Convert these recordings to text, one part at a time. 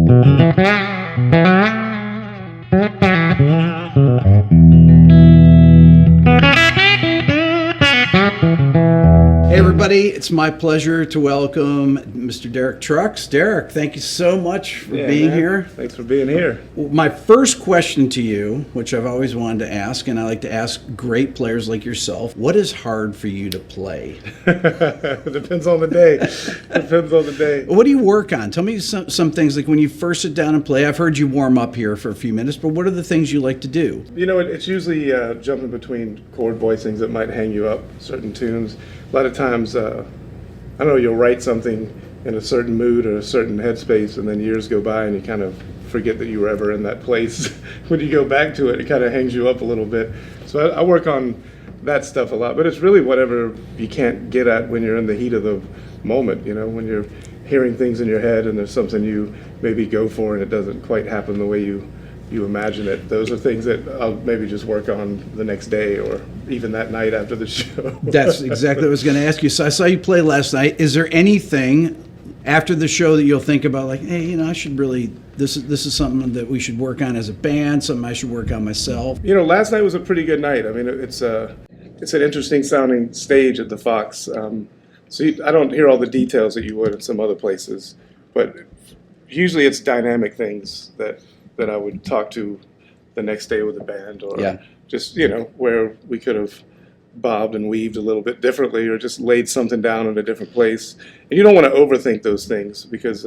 Hey everybody, it's my pleasure to welcome Mr. Derek Trucks. Derek, thank you so much for being here. Thanks for being here. My first question to you, which I've always wanted to ask, and I like to ask great players like yourself, what is hard for you to play? Depends on the day. Depends on the day. What do you work on? Tell me some things, like when you first sit down and play. I've heard you warm up here for a few minutes, but what are the things you like to do? You know, it's usually jumping between chord voicings that might hang you up, certain tunes. A lot of times, I don't know, you'll write something in a certain mood or a certain headspace, and then years go by and you kind of forget that you were ever in that place. When you go back to it, it kind of hangs you up a little bit. So I work on that stuff a lot, but it's really whatever you can't get at when you're in the heat of the moment, you know, when you're hearing things in your head and there's something you maybe go for and it doesn't quite happen the way you imagine it. Those are things that I'll maybe just work on the next day or even that night after the show. That's exactly what I was going to ask you. So I saw you play last night. Is there anything after the show that you'll think about, like, hey, you know, I should really, this is something that we should work on as a band, something I should work on myself? You know, last night was a pretty good night. I mean, it's an interesting sounding stage at the Fox. I don't hear all the details that you would in some other places, but usually it's dynamic things that I would talk to the next day with the band, or just, you know, where we could have bobbed and weaved a little bit differently or just laid something down in a different place. And you don't want to overthink those things because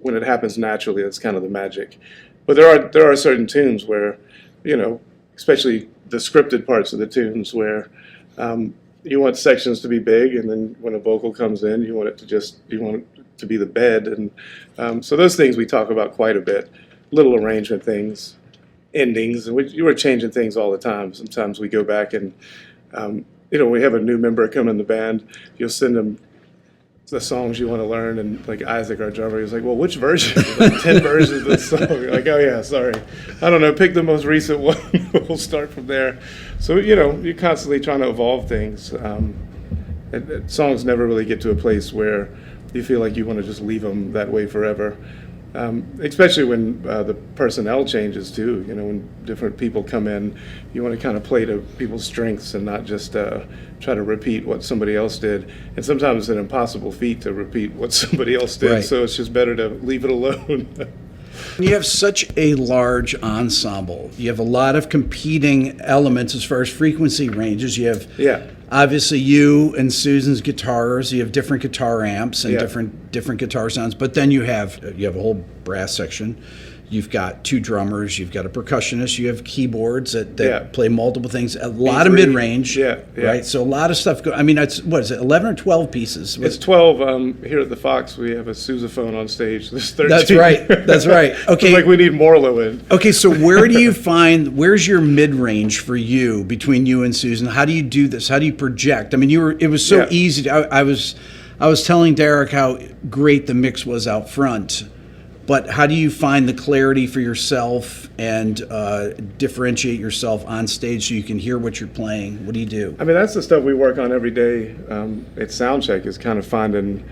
when it happens naturally, that's kind of the magic. But there are certain tunes where, you know, especially the scripted parts of the tunes where you want sections to be big, and then when a vocal comes in, you want it to be the bed. And so those things we talk about quite a bit. Little arrangement things, endings, and you were changing things all the time. Sometimes we go back and, you know, we have a new member come in the band, you'll send them the songs you want to learn, and like Isaac, our drummer, he's like, well, which version? Like 10 versions of this song. You're like, oh yeah, sorry. I don't know, pick the most recent one. We'll start from there. So, you know, you're constantly trying to evolve things. Songs never really get to a place where you feel like you want to just leave them that way forever. Especially when the personnel changes too. You know, when different people come in, you want to kind of play to people's strengths and not just try to repeat what somebody else did. And sometimes it's an impossible feat to repeat what somebody else did, right. So it's just better to leave it alone. You have such a large ensemble. You have a lot of competing elements as far as frequency ranges. You have obviously you and Susan's guitars. You have different guitar amps and different guitar sounds. But then you have a whole brass section. You've got two drummers. You've got a percussionist. You have keyboards that play multiple things. A lot of mid-range, right? So a lot of stuff. I mean, it's, what is it, 11 or 12 pieces? It's 12. Here at the Fox, we have a sousaphone on stage. There's 13. That's right. That's right. Okay. It's like we need more Lewe. Okay, so where's your mid-range for you, between you and Susan? How do you do this? How do you project? I mean, it was so easy. I was telling Derek how great the mix was out front. But how do you find the clarity for yourself and differentiate yourself on stage so you can hear what you're playing? What do you do? I mean, that's the stuff we work on every day at soundcheck, is kind of finding,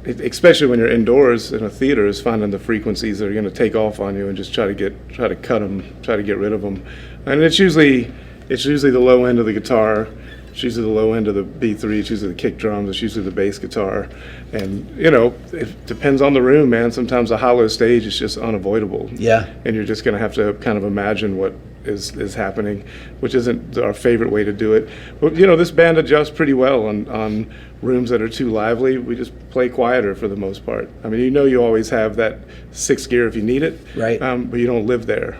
especially when you're indoors in a theater, is finding the frequencies that are going to take off on you and just try to cut them, try to get rid of them. And it's usually the low end of the guitar. It's usually the low end of the B3, it's usually the kick drums, it's usually the bass guitar. And, you know, it depends on the room, man. Sometimes a hollow stage is just unavoidable. Yeah. And you're just going to have to kind of imagine what is happening, which isn't our favorite way to do it. But, you know, this band adjusts pretty well on rooms that are too lively. We just play quieter for the most part. I mean, you know, you always have that sixth gear if you need it, right? But you don't live there.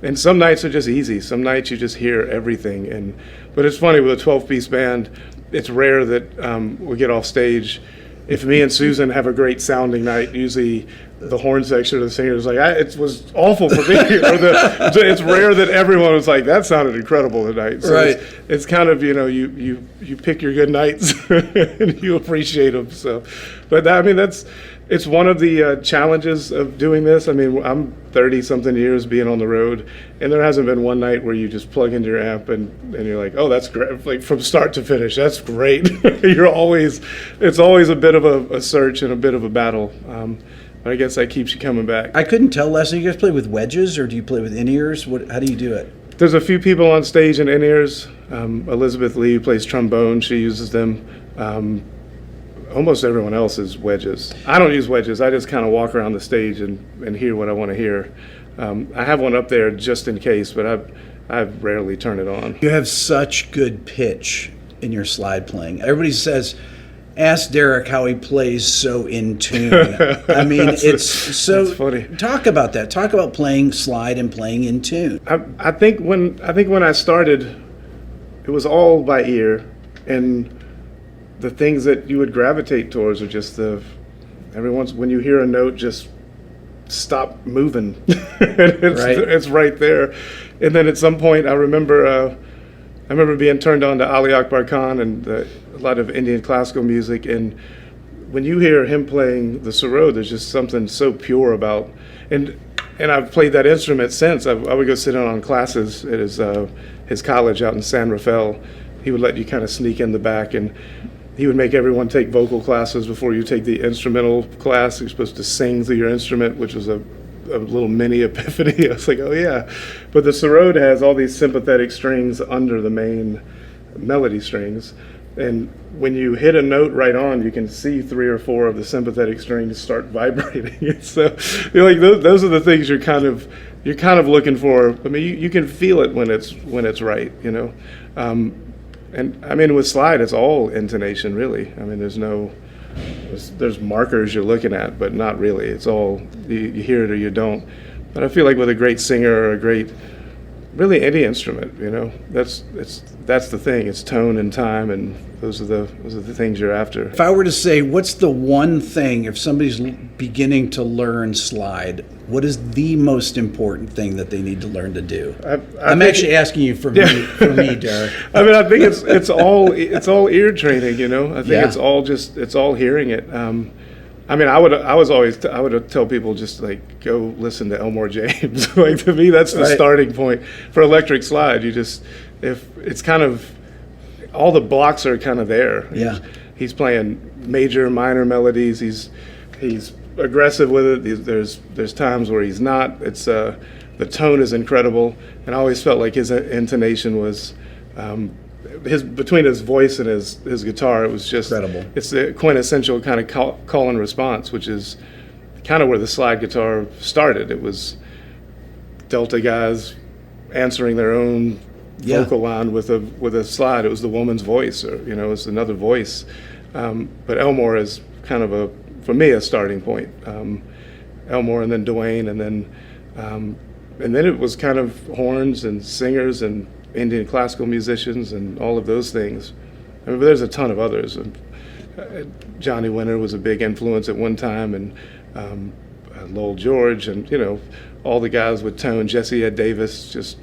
And some nights are just easy. Some nights you just hear everything. But it's funny, with a 12-piece band, it's rare that we get off stage. If me and Susan have a great sounding night, usually the horn section of the singer is like, it was awful for me. It's rare that everyone was like, that sounded incredible tonight. So right. It's kind of, you know, you pick your good nights and you appreciate them. So, but I mean, it's one of the challenges of doing this. I mean, I'm 30-something years being on the road, and there hasn't been one night where you just plug into your amp and you're like, oh, that's great. Like, from start to finish, that's great. It's always a bit of a search and a bit of a battle. But I guess that keeps you coming back. I couldn't tell, Leslie. You guys play with wedges, or do you play with in-ears? How do you do it? There's a few people on stage in in-ears. Elizabeth Lee plays trombone. She uses them. Almost everyone else is wedges. I don't use wedges. I just kind of walk around the stage and hear what I want to hear. I have one up there just in case, but I rarely turn it on. You have such good pitch in your slide playing. Everybody says, ask Derek how he plays so in tune. I mean, it's so funny. Talk about that. Talk about playing slide and playing in tune. I think when I started, it was all by ear, and the things that you would gravitate towards are just when you hear a note, just stop moving. It's right there. And then at some point, I remember being turned on to Ali Akbar Khan and a lot of Indian classical music. And when you hear him playing the sarod, there's just something so pure about. And I've played that instrument since. I would go sit in on classes at his college out in San Rafael. He would let you kind of sneak in the back, and he would make everyone take vocal classes before you take the instrumental class. You're supposed to sing through your instrument, which was a little mini epiphany. I was like, oh yeah. But the sarod has all these sympathetic strings under the main melody strings. And when you hit a note right on, you can see 3 or 4 of the sympathetic strings start vibrating. So you're like, those are the things you're kind of looking for. I mean, you can feel it when it's right, you know. And I mean, with slide, it's all intonation, really. I mean, there's markers you're looking at, but not really. It's all, you hear it or you don't. But I feel like with a great singer or really any instrument, you know, that's the thing. It's tone and time, and those are the things you're after. If I were to say, what's the one thing, if somebody's beginning to learn slide, what is the most important thing that they need to learn to do? I'm actually asking you for me, Derek. I mean, I think it's all ear training, you know. I think it's all hearing it. I mean, I would tell people just like go listen to Elmore James. Like, to me, that's the starting point for electric slide. If it's kind of, all the blocks are kind of there. Yeah. He's playing major, minor melodies. He's aggressive with it. There's times where he's not. It's the tone is incredible, and I always felt like his intonation was between his voice and his guitar. It was just incredible. It's the quintessential kind of call and response, which is kind of where the slide guitar started. It was Delta guys answering their own vocal line with a slide. It was the woman's voice, or you know, it's another voice. But Elmore is kind of for me a starting point. Elmore, and then Duane, and then it was kind of horns and singers and Indian classical musicians and all of those things. I mean, but there's a ton of others. Johnny Winter was a big influence at one time, and Lowell George, and you know, all the guys with tone. Jesse Ed Davis. Just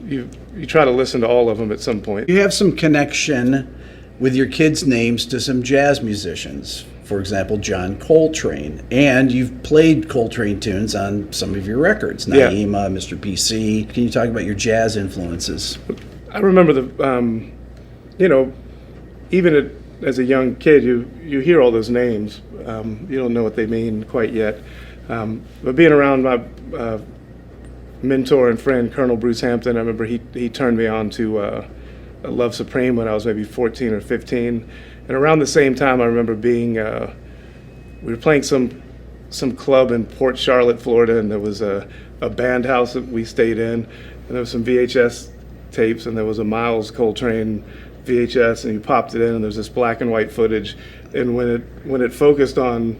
you try to listen to all of them at some point. You have some connection with your kids' names to some jazz musicians. For example, John Coltrane, and you've played Coltrane tunes on some of your records, Naima, Mr. PC. Can you talk about your jazz influences? I remember you know, even as a young kid, you hear all those names. You don't know what they mean quite yet. But being around my mentor and friend, Colonel Bruce Hampton, I remember he turned me on to Love Supreme when I was maybe 14 or 15. And around the same time, I remember we were playing some club in Port Charlotte, Florida, and there was a band house that we stayed in, and there was some VHS tapes, and there was a Miles Coltrane VHS, and you popped it in, and there's this black and white footage. And when it focused on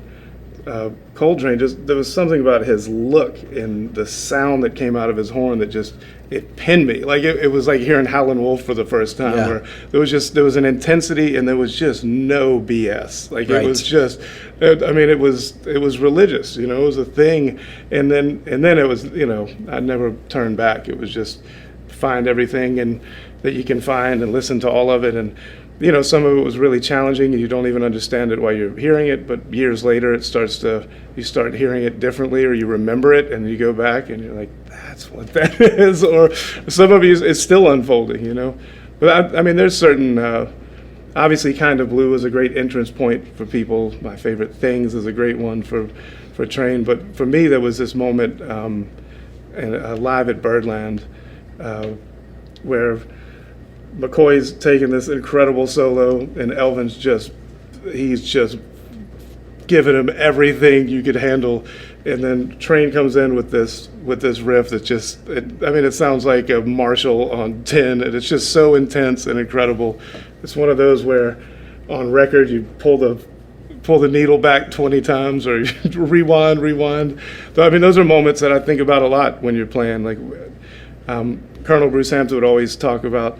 Coltrane, there was something about his look and the sound that came out of his horn that just, it pinned me. Like it was like hearing Howlin' Wolf for the first time, where there was an intensity and there was just no BS. Like it was just, I mean, it was religious, you know, it was a thing. And then it was, you know, I never turned back. It was just find everything and that you can find and listen to all of it. And you know, some of it was really challenging and you don't even understand it while you're hearing it, but years later you start hearing it differently, or you remember it and you go back and you're like, that's what that is. Or some of you, it's still unfolding, you know. But I mean, there's certain, obviously Kind of Blue is a great entrance point for people. My Favorite Things is a great one for for Train. But for me, there was this moment live at Birdland where McCoy's taking this incredible solo, and Elvin's he's just giving him everything you could handle, and then Train comes in with this riff that it sounds like a Marshall on 10, and it's just so intense and incredible. It's one of those where on record you pull the needle back 20 times, or you rewind. So, those are moments that I think about a lot when you're playing. Like Colonel Bruce Hampton would always talk about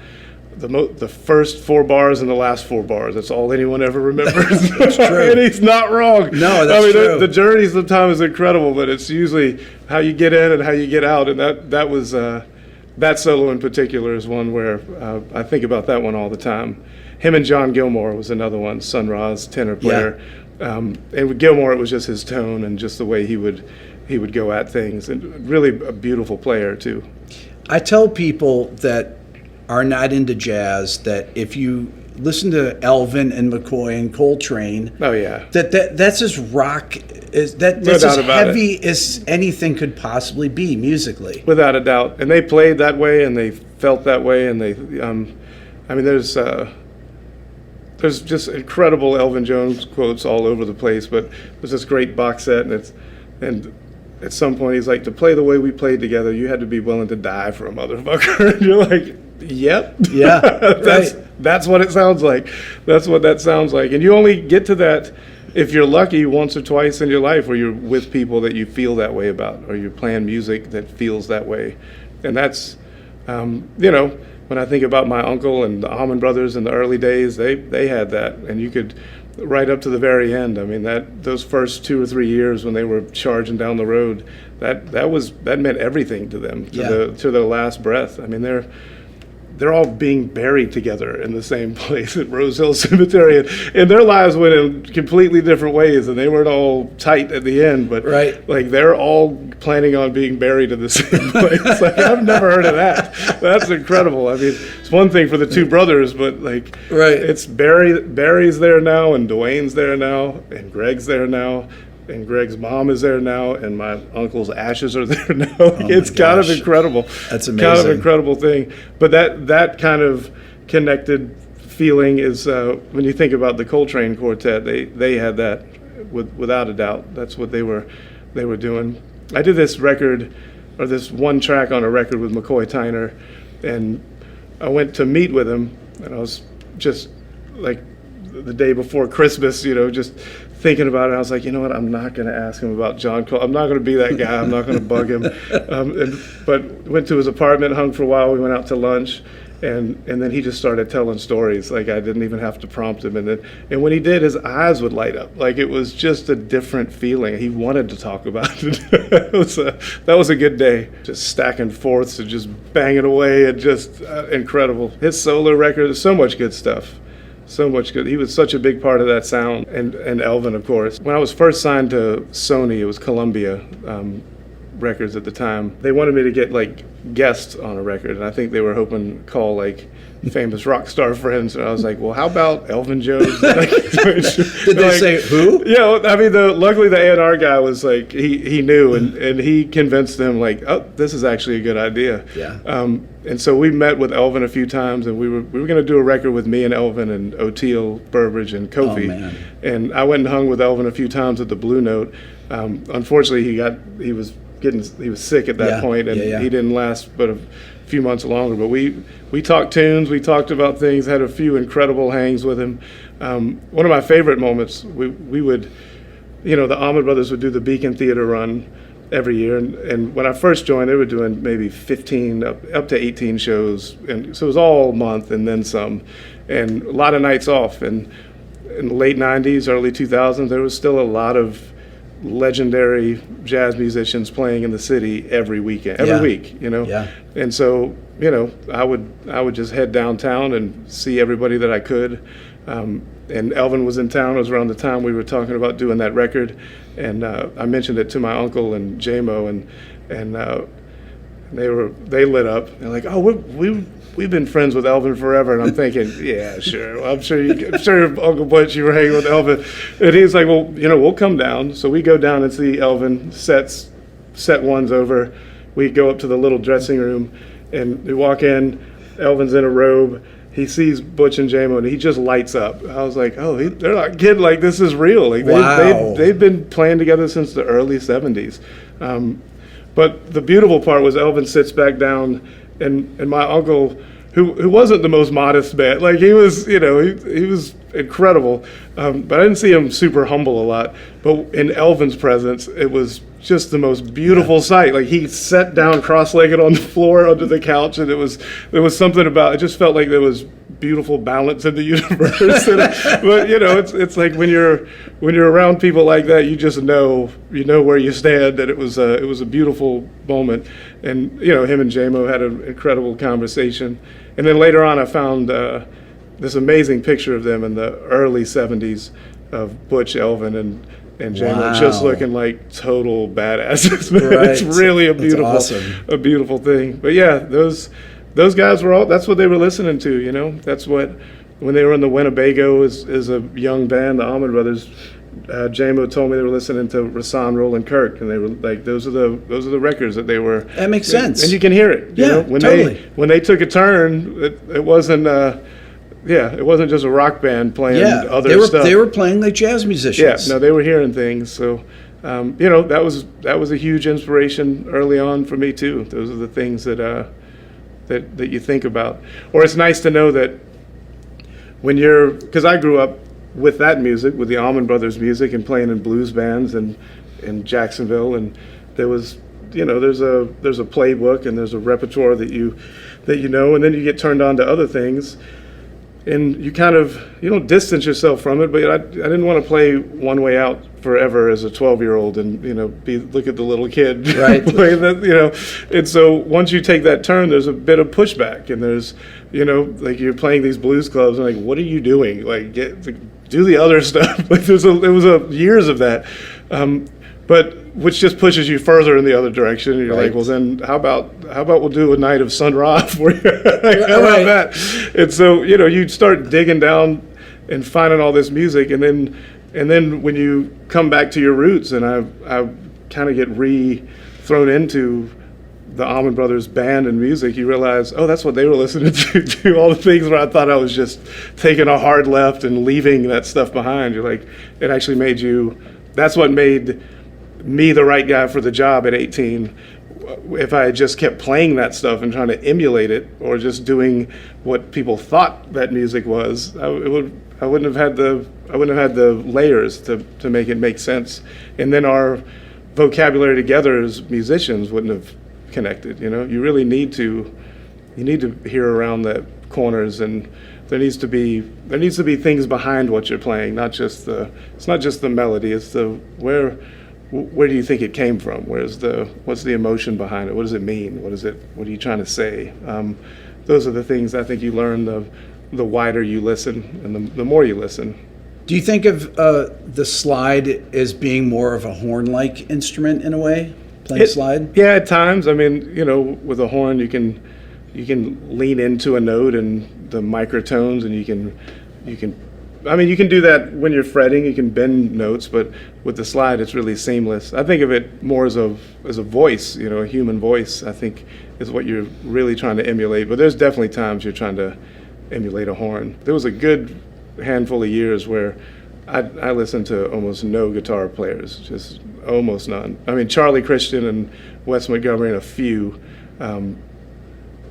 the first 4 bars and the last 4 bars. That's all anyone ever remembers. That's true. And he's not wrong. No, that's true. The journey sometimes is incredible, but it's usually how you get in and how you get out. And that was that solo in particular is one where I think about that one all the time. Him and John Gilmore was another one, Sun Ra's tenor player. Yeah. And with Gilmore, it was just his tone and just the way he would go at things, and really a beautiful player too. I tell people that are not into jazz that if you listen to Elvin and McCoy and Coltrane, that's as rock that's as heavy as anything could possibly be musically. Without a doubt, and they played that way and they felt that way, and they there's just incredible Elvin Jones quotes all over the place, but there's this great box set, and at some point he's like, to play the way we played together, you had to be willing to die for a motherfucker. And you're like, yep. Yeah. That's what it sounds like. That's what that sounds like. And you only get to that if you're lucky once or twice in your life where you're with people that you feel that way about, or you're playing music that feels that way. And that's, when I think about my uncle and the Allman Brothers in the early days, they had that. And you could, right up to the very end, those first 2 or 3 years when they were charging down the road, that meant everything to them, to their last breath. They're all being buried together in the same place at Rose Hill Cemetery, and their lives went in completely different ways, and they weren't all tight at the end, but they're all planning on being buried in the same place. I've never heard of that. That's incredible. It's one thing for the two brothers, but it's Barry's there now, and Dwayne's there now, and Greg's there now, and Greg's mom is there now, and my uncle's ashes are there now. It's kind of incredible. That's amazing. Kind of incredible thing. But that kind of connected feeling is when you think about the Coltrane Quartet, they had that without a doubt. That's what they were doing. I did this record, or this one track on a record with McCoy Tyner, and I went to meet with him, and I was just like the day before Christmas, just thinking about it. I was like, you know what, I'm not going to ask him about John Cole. I'm not going to be that guy. I'm not going to bug him. But went to his apartment, hung for a while. We went out to lunch, and then he just started telling stories. Like, I didn't even have to prompt him. And when he did, his eyes would light up. Like, it was just a different feeling. He wanted to talk about it. That was a good day. Just stacking fourths and just banging away, and just incredible. His solo record, there's so much good stuff. So much good. He was such a big part of that sound, and Elvin, of course. When I was first signed to Sony, it was Columbia Records at the time. They wanted me to get guests on a record, and I think they were hoping to call famous rock star friends. And I was like, well, how about Elvin Jones? Did they say who? Yeah, luckily the A&R guy was he knew, and he convinced them oh, this is actually a good idea. Yeah. And so we met with Elvin a few times, and we were going to do a record with me and Elvin and O'Teal, Burbridge, and Kofi. Oh, man. And I went and hung with Elvin a few times at the Blue Note. Unfortunately, he was sick at that point, and he didn't last but a few months longer. But we talked tunes, we talked about things, had a few incredible hangs with him. One of my favorite moments, we would, the Allman Brothers would do the Beacon Theater run every year, and when I first joined, they were doing maybe 15 up to 18 shows, and so it was all month and then some, and a lot of nights off. And in the late 90s, early 2000s, there was still a lot of legendary jazz musicians playing in the city every week. Yeah. And so I would just head downtown and see everybody that I could. And Elvin was in town. It was around the time we were talking about doing that record, and I mentioned it to my uncle and J-Mo, and They lit up. They're like, oh, we've been friends with Elvin forever. And I'm thinking, yeah, sure. Well, I'm sure Uncle Butch, you were hanging with Elvin. And he's like, well, we'll come down. So we go down and see Elvin. Set one's over. We go up to the little dressing room, and we walk in. Elvin's in a robe. He sees Butch and Jamo, and he just lights up. I was like, oh, they're not kidding. Like, this is real. Like, wow. They've been playing together since the early 70s. But the beautiful part was Elvin sits back down, and my uncle, who wasn't the most modest man, like he was, he was incredible. But I didn't see him super humble a lot. But in Elvin's presence, it was just the most beautiful sight. Like, he sat down cross-legged on the floor under the couch, and there was something about it. Just felt like there was beautiful balance in the universe. But it's like when you're around people like that, you just know where you stand. And it was a beautiful moment. And him and Jamo had an incredible conversation. And then later on, I found this amazing picture of them in the early 70s of Butch, Elvin, and Jamo, wow. just looking like total badasses. Right. It's really a beautiful thing. But yeah, those guys were all. That's what they were listening to. That's what, when they were in the Winnebago as a young band, the Allman Brothers. Jamo told me they were listening to Rahsaan Roland Kirk, and they were like, those are the records that they were. That makes sense. And you can hear it. Totally. When they took a turn, it wasn't. It wasn't just a rock band playing other stuff. They were playing like jazz musicians. Yeah, no, they were hearing things. So, that was a huge inspiration early on for me too. Those are the things that you think about. Or it's nice to know that when because I grew up with that music, with the Allman Brothers music, and playing in blues bands and in Jacksonville, and there was, there's a playbook and there's a repertoire that you and then you get turned on to other things. And you don't distance yourself from it, but I didn't want to play One Way Out forever as a 12-year-old and, look at the little kid right. playing that, And so once you take that turn, there's a bit of pushback, and there's, like you're playing these blues clubs, and like, what are you doing? Like, do the other stuff. Like, there was years of that. But which just pushes you further in the other direction. And you're right. Like, well, then how about we'll do a night of Sun Ra for you? How about that? And so, you start digging down and finding all this music, and then when you come back to your roots, and I kind of get thrown into the Allman Brothers Band and music, you realize, oh, that's what they were listening to all the things where I thought I was just taking a hard left and leaving that stuff behind. You're like, it actually made you. That's what made me the right guy for the job at 18. If I had just kept playing that stuff and trying to emulate it, or just doing what people thought that music was, I wouldn't have had the layers to make it make sense. And then our vocabulary together as musicians wouldn't have connected. You really need to hear around the corners, and there needs to be things behind what you're playing, it's not just the melody, it's where do you think it came from? What's the emotion behind it? What does it mean? What are you trying to say? Those are the things I think you learn the wider you listen and the more you listen. Do you think of the slide as being more of a horn-like instrument in a way, playing slide? Yeah, at times. I mean, with a horn you can lean into a note and the microtones, and you can do that when you're fretting. You can bend notes, but with the slide, it's really seamless. I think of it more as a voice, a human voice, I think, is what you're really trying to emulate. But there's definitely times you're trying to emulate a horn. There was a good handful of years where I listened to almost no guitar players, just almost none. I mean, Charlie Christian and Wes Montgomery and a few,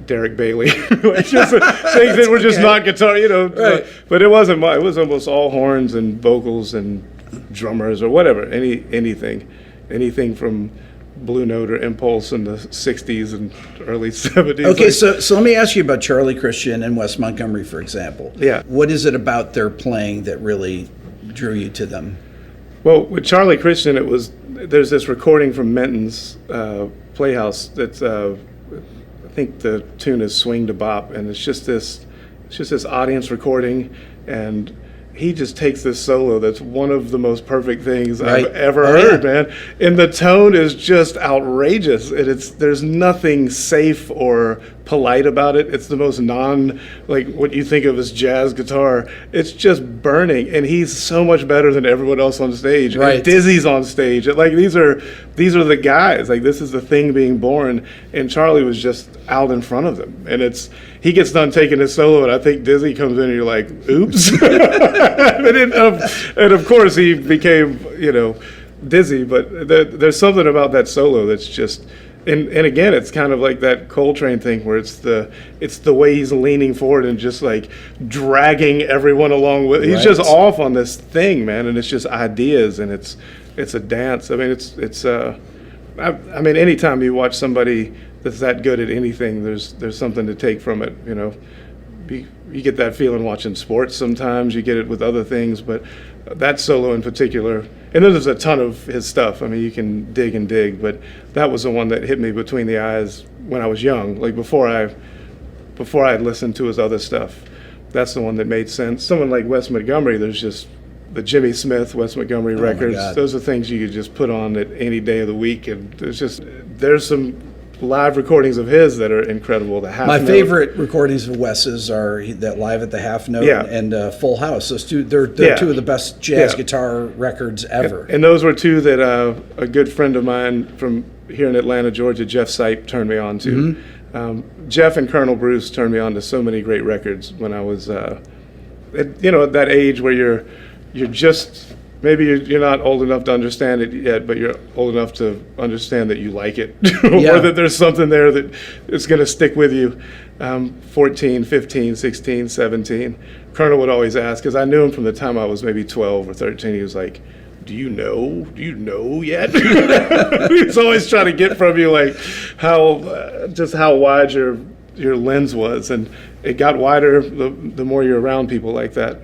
Derek Bailey, just things that were just not guitar, Right. But it wasn't. It was almost all horns and vocals and drummers or whatever. Anything from Blue Note or Impulse in the '60s and early '70s. Okay, so let me ask you about Charlie Christian and Wes Montgomery, for example. Yeah. What is it about their playing that really drew you to them? Well, with Charlie Christian, there's this recording from Menton's Playhouse that's. I think the tune is "Swing to Bop," and it's just this audience recording, and he just takes this solo that's one of the most perfect things Right. I've ever Oh, heard, yeah. man. And the tone is just outrageous. And there's nothing safe or polite about it. It's the most like what you think of as jazz guitar. It's just burning, and he's so much better than everyone else on stage. Right. And Dizzy's on stage. Like these are the guys. Like this is the thing being born, and Charlie was just out in front of them. And he gets done taking his solo, and I think Dizzy comes in, and you're like, oops. and of course he became, Dizzy. But there's something about that solo that's just. And again, it's kind of like that Coltrane thing where it's the way he's leaning forward and just like dragging everyone along with. He's just off on this thing, man, and it's just ideas, and it's a dance. I mean, I mean, anytime you watch somebody that's that good at anything, there's something to take from it. You get that feeling watching sports sometimes. You get it with other things, but that solo in particular. And then there's a ton of his stuff. I mean, you can dig and dig, but that was the one that hit me between the eyes when I was young, like before I had listened to his other stuff. That's the one that made sense. Someone like Wes Montgomery, there's just the Jimmy Smith, Wes Montgomery records. Those are things you could just put on at any day of the week, and there's some live recordings of his that are incredible. The Half My Note. favorite recordings of Wes's are that Live at the Half Note and Full House. Those two, they're two of the best jazz guitar records ever. And those were two that a good friend of mine from here in Atlanta, Georgia, Jeff Sipe, turned me on to. Mm-hmm. Jeff and Colonel Bruce turned me on to so many great records when I was, at that age where you're just. Maybe you're not old enough to understand it yet, but you're old enough to understand that you like it, or that there's something there that is going to stick with you. 14, 15, 16, 17. Colonel would always ask, because I knew him from the time I was maybe 12 or 13. He was like, do you know yet? He's always trying to get from you like how wide your lens was. And it got wider the more you're around people like that.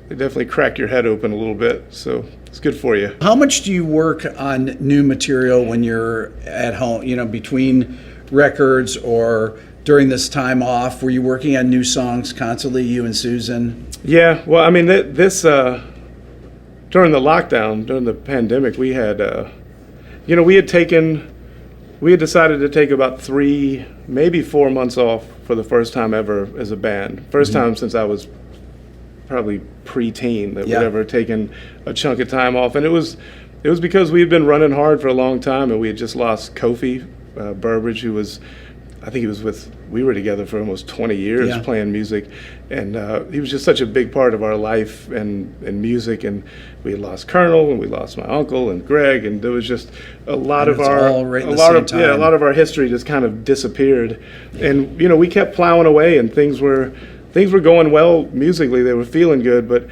They definitely crack your head open a little bit, so it's good for you. How much do you work on new material when you're at home, between records or during this time off? Were you working on new songs constantly, you and Susan? Yeah, well, I mean, this during the lockdown, during the pandemic, we had, we had decided to take about 3, maybe 4 months off for the first time ever as a band. First time since I was probably preteen that we'd ever taken a chunk of time off, and it was because we had been running hard for a long time, and we had just lost Kofi Burbridge, who was, I think we were together for almost 20 years playing music, and he was just such a big part of our life and music, and we had lost Colonel, and we lost my uncle and Greg, and there was just a lot of our history just kind of disappeared, and we kept plowing away, and things were going well musically. They were feeling good, but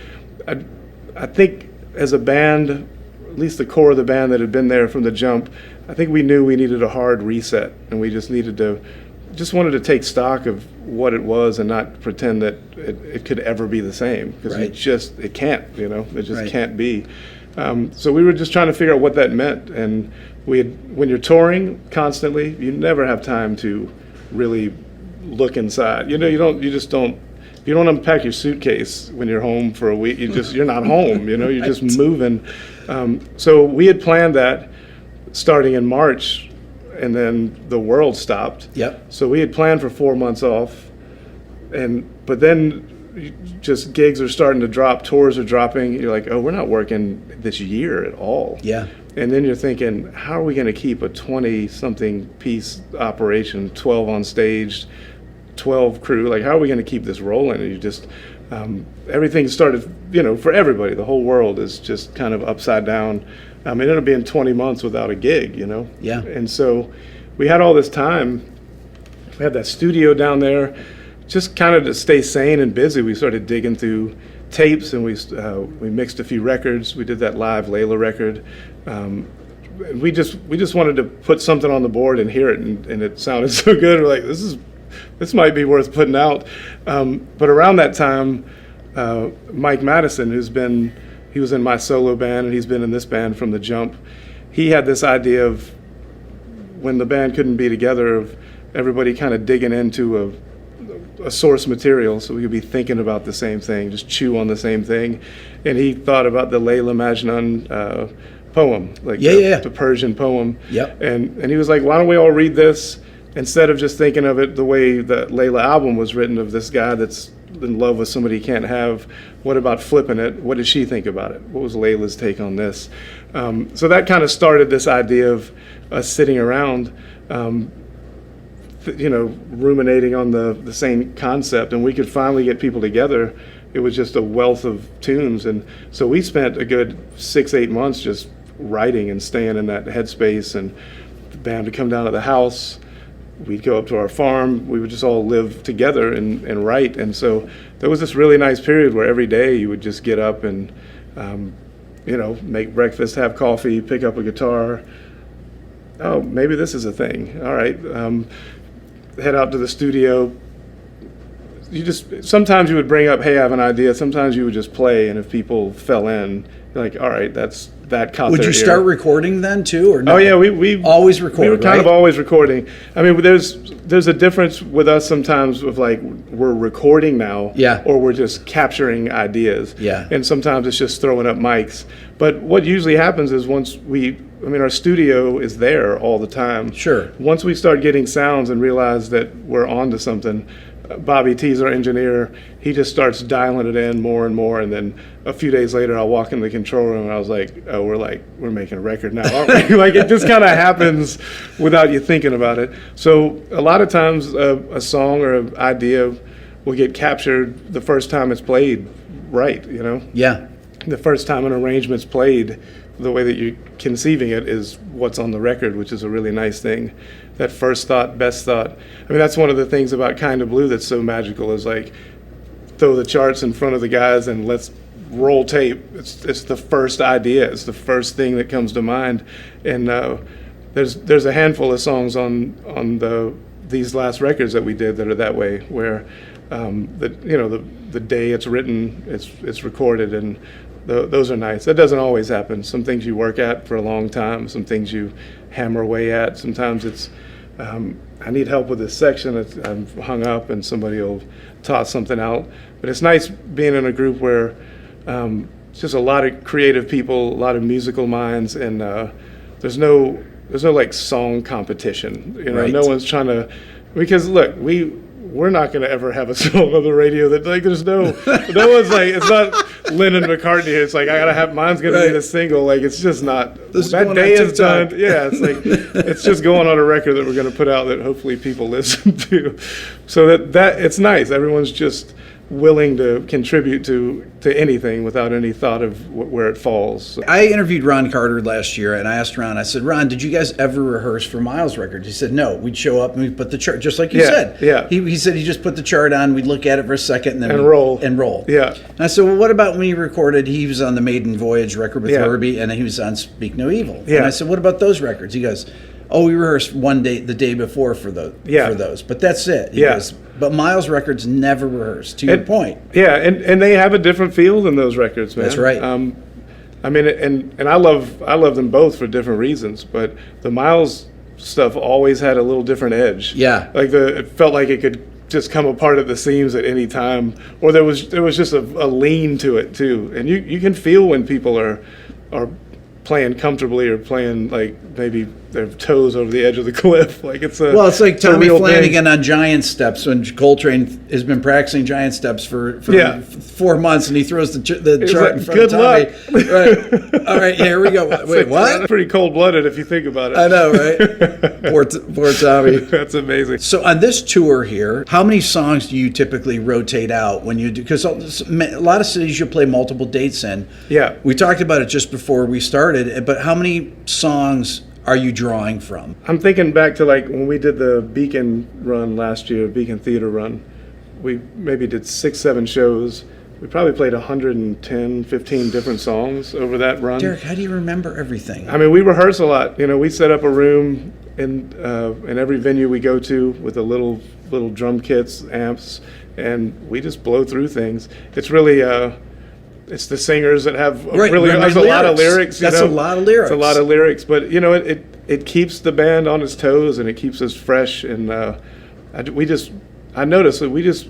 I think as a band, at least the core of the band that had been there from the jump, I think we knew we needed a hard reset, and we just wanted to take stock of what it was and not pretend that it could ever be the same, because it can't, it just can't be. So we were just trying to figure out what that meant, and when you're touring constantly, you never have time to really look inside. You don't unpack your suitcase when you're home for a week. You're not home, you're just moving. So we had planned that starting in March, and then the world stopped. Yep. So we had planned for 4 months off, but then just gigs are starting to drop, tours are dropping. You're like, oh, we're not working this year at all. Yeah. And then you're thinking, how are we going to keep a 20-something piece operation, 12 on stage, 12 crew, like how are we going to keep this rolling? And you just everything started, for everybody, the whole world is just kind of upside down. It ended up being 20 months without a gig, Yeah. And so we had all this time. We had that studio down there, just kind of to stay sane and busy. We started digging through tapes, and we mixed a few records. We did that live Layla record. We just wanted to put something on the board and hear it, and it sounded so good. We're like, this might be worth putting out. But around that time, Mike Madison, he was in my solo band, and he's been in this band from the jump. He had this idea of, when the band couldn't be together, of everybody kind of digging into a source material, so we could be thinking about the same thing, just chew on the same thing. And he thought about the Lewe Majnun poem, like the Persian poem. Yep. And he was like, why don't we all read this instead of just thinking of it the way the Layla album was written, of this guy that's in love with somebody he can't have. What about flipping it? What did she think about it? What was Layla's take on this? So that kind of started this idea of us sitting around, ruminating on the same concept, and we could finally get people together. It was just a wealth of tunes, and so we spent a good 6-8 months just writing and staying in that headspace, and the band would come down to the house. We'd go up to our farm. We would just all live together and write. And so there was this really nice period where every day you would just get up and, make breakfast, have coffee, pick up a guitar. Oh, maybe this is a thing. All right. Head out to the studio. Sometimes you would bring up, hey, I have an idea. Sometimes you would just play. And if people fell in, you're like, all right, that caught Would their you ear. start recording then too, or no? Oh yeah, we always record. We were kind right? of always recording. I mean, there's a difference with us sometimes of like we're recording now, or we're just capturing ideas. Yeah. And sometimes it's just throwing up mics. But what usually happens is our studio is there all the time. Sure. Once we start getting sounds and realize that we're onto something, Bobby T's our engineer. He just starts dialing it in more and more, and then a few days later, I'll walk in the control room and I was like, "Oh, we're making a record now, aren't we?" Like it just kind of happens without you thinking about it. So a lot of times, a song or an idea will get captured the first time it's played, right? Yeah. The first time an arrangement's played, the way that you're conceiving it is what's on the record, which is a really nice thing. That first thought, best thought. I mean, that's one of the things about Kind of Blue that's so magical, is like throw the charts in front of the guys and let's roll tape. It's the first idea. It's the first thing that comes to mind. And there's a handful of songs on these last records that we did that are that way, where the day it's written, it's recorded, and those are nice. That doesn't always happen. Some things you work at for a long time. Some things you hammer away at. Sometimes it's, I need help with this section. I'm hung up, and somebody will toss something out. But it's nice being in a group where it's just a lot of creative people, a lot of musical minds, and there's no like song competition. Right. No one's trying to, because look, we're not going to ever have a song on the radio that, like, there's no one's like, it's not Lennon McCartney. It's like, mine's going to be the single. Like, it's just not, that day is done. Yeah, it's like, it's just going on a record that we're going to put out that hopefully people listen to. So that it's nice. Everyone's just willing to contribute to anything without any thought of where it falls. So. I interviewed Ron Carter last year, and I asked Ron, I said, Ron, did you guys ever rehearse for Miles' records? He said, no. We'd show up and we'd put the chart, just like you said. Yeah. He said he just put the chart on, we'd look at it for a second, and then roll. Yeah. And I said, well, what about when you recorded, he was on the Maiden Voyage record with Herbie, and he was on Speak No Evil. Yeah. And I said, what about those records? He goes, oh, we rehearsed the day before for those. But that's it. He goes, but Miles' records never rehearsed, to your point. Yeah, and they have a different feel than those records, man. That's right. I mean, and I love them both for different reasons, but the Miles stuff always had a little different edge. Yeah. Like it felt like it could just come apart at the seams at any time, or there was just a lean to it too. And you can feel when people are playing comfortably or playing like maybe their toes over the edge of the cliff. Like it's like Tommy Flanagan thing. on Giant Steps, when Coltrane has been practicing Giant Steps for 4 months, and he throws the chart in front good of Tommy. Right. All right, here we go. Wait, what? That's pretty cold-blooded if you think about it. I know, right? Poor Tommy. That's amazing. So on this tour here, how many songs do you typically rotate out when you do? Because a lot of cities you'll play multiple dates in. Yeah. We talked about it just before we started, but how many songs are you drawing from? I'm thinking back to like when we did the Beacon run last year, Beacon Theater run. We maybe did 6-7 shows. We probably played 110, 15 different songs over that run. Derek, how do you remember everything? I mean, we rehearse a lot. We set up a room in every venue we go to with the little drum kits, amps, and we just blow through things. It's really it's the singers that have there's a lot of lyrics. That's a lot of lyrics. It's a lot of lyrics, but it keeps the band on its toes and it keeps us fresh. And I noticed that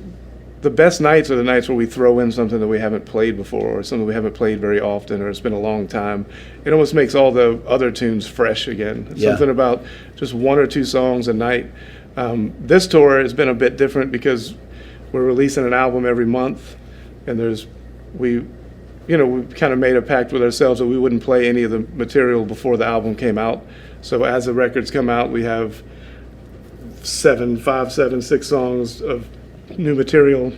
the best nights are the nights where we throw in something that we haven't played before, or something we haven't played very often, or it's been a long time. It almost makes all the other tunes fresh again. Something about just one or two songs a night. This tour has been a bit different because we're releasing an album every month, and we kind of made a pact with ourselves that we wouldn't play any of the material before the album came out. So as the records come out, we have 6 songs of new material